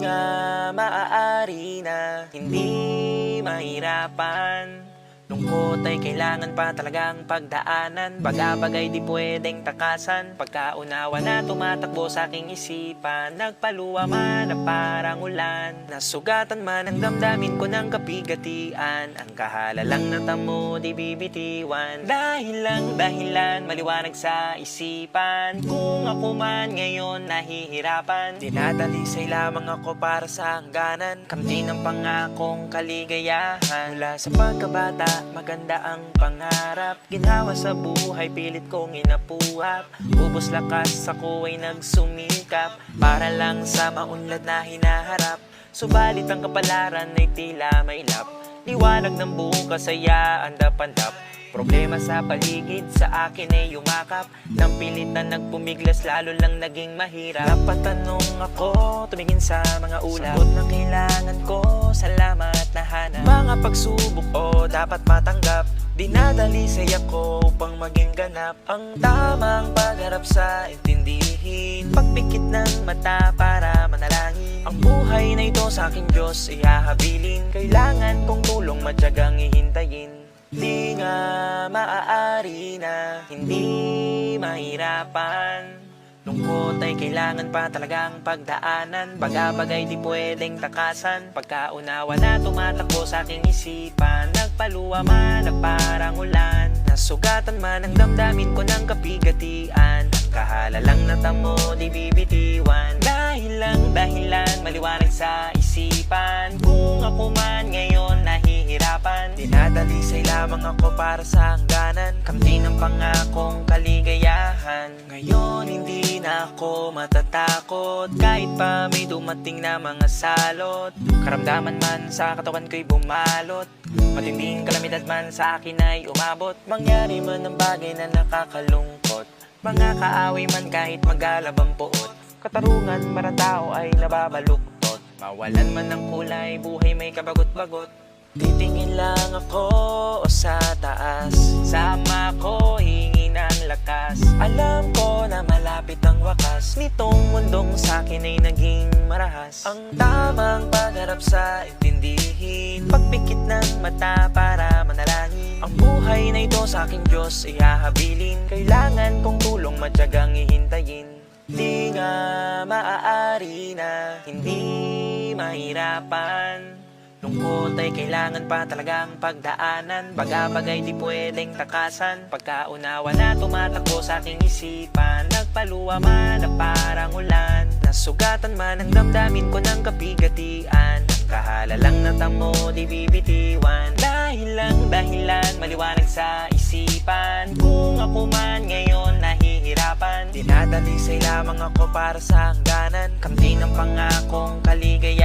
nga maaari na hindi mahirapan. Lungkot ay kailangan pa talagang pagdaanan. Bagay-bagay di pwedeng takasan. Pagkaunawa na tumatakbo sa aking isipan, nagpaluwa man na parang ulan. Nasugatan man ang damdamin ko ng kapigatian, ang kahala lang na tamo di bibitiwan. Dahilan maliwanag sa isipan, kung ako man ngayon nahihirapan. Dinadalisay lamang ako para sa hangganan, kamti ng pangakong kaligayahan. Mula sa pagkabata maganda ang pangarap, ginawa sa buhay pilit kong inapuhap. Ubos lakas ako ay nagsumikap, para lang sa maunlad na hinaharap. Subalit ang kapalaran ay tila mailap, liwanag ng buong kasayaan dapandap. Problema sa paligid sa akin ay yumakap, nang pilit na nagpumiglas lalo lang naging mahirap. Napatanong ako, tumingin sa mga ulap, sagot na kailangan ko, salamat na hanap. Mga pagsubok o dapat matanggap, dinadalisay ako upang maging ganap. Ang tamang pagharap sa intindihin, pagpikit ng mata para manalangin. Ang buhay na ito sa aking Diyos ihahabilin, kailangan kong tulong matyagang ihintayin. Di nga maaari na hindi mahirapan. Lungkot ay kailangan pa talagang pagdaanan. Bagay-bagay di pwedeng takasan. Pagkaunawa na tumatakbo sa aking isipan, nagpaluwa man na parang ulan. Nasugatan man ang damdamin ko ng kapigatian, ang kahala lang na tamo di bibitiwan. Dahilan maliwanag sa isipan, kung ako man ngayon nahihirapan. Dinadalisay lamang ako para sa hangganan, kamti ng pangakong kaligayahan. Ngayon hindi na ako matatakot, kahit pa may dumating na mga salot. Karamdaman man sa katawan ko'y bumalot, matinding kalamidad man sa akin ay umabot. Mangyari man ang bagay na nakakalungkot, mga kaaway man kahit magalabang puot. Katarungan maratao ay nababaluktot, mawalan man ng kulay, buhay may kabagot-bagot. Titingin lang ako o sa taas, sama ko hingi ng lakas. Alam ko na malapit ang wakas, nitong mundong sa'kin ay naging marahas. Ang tamang pagharap sa intindihin, pagpikit ng mata para manalangin. Ang buhay na ito sa aking Diyos ihahabilin, kailangan kong tulong matyagang ihintayin. Di nga maaari na hindi mahirapan. Lungkot ay kailangan pa talagang pagdaanan. Bagay-bagay di pwedeng takasan. Pagkaunawa na tumatakbo sa aking isipan, nagpaluwa man na parang ulan. Nasugatan man ang damdamin ko ng kapigatian, ang kahala lang na tamo di bibitiwan. Dahilan maliwanag sa isipan, kung ako man ngayon nahihirapan. Dinadalisay lamang ako para sa hangganan, kamti ng pangakong kaligayahan.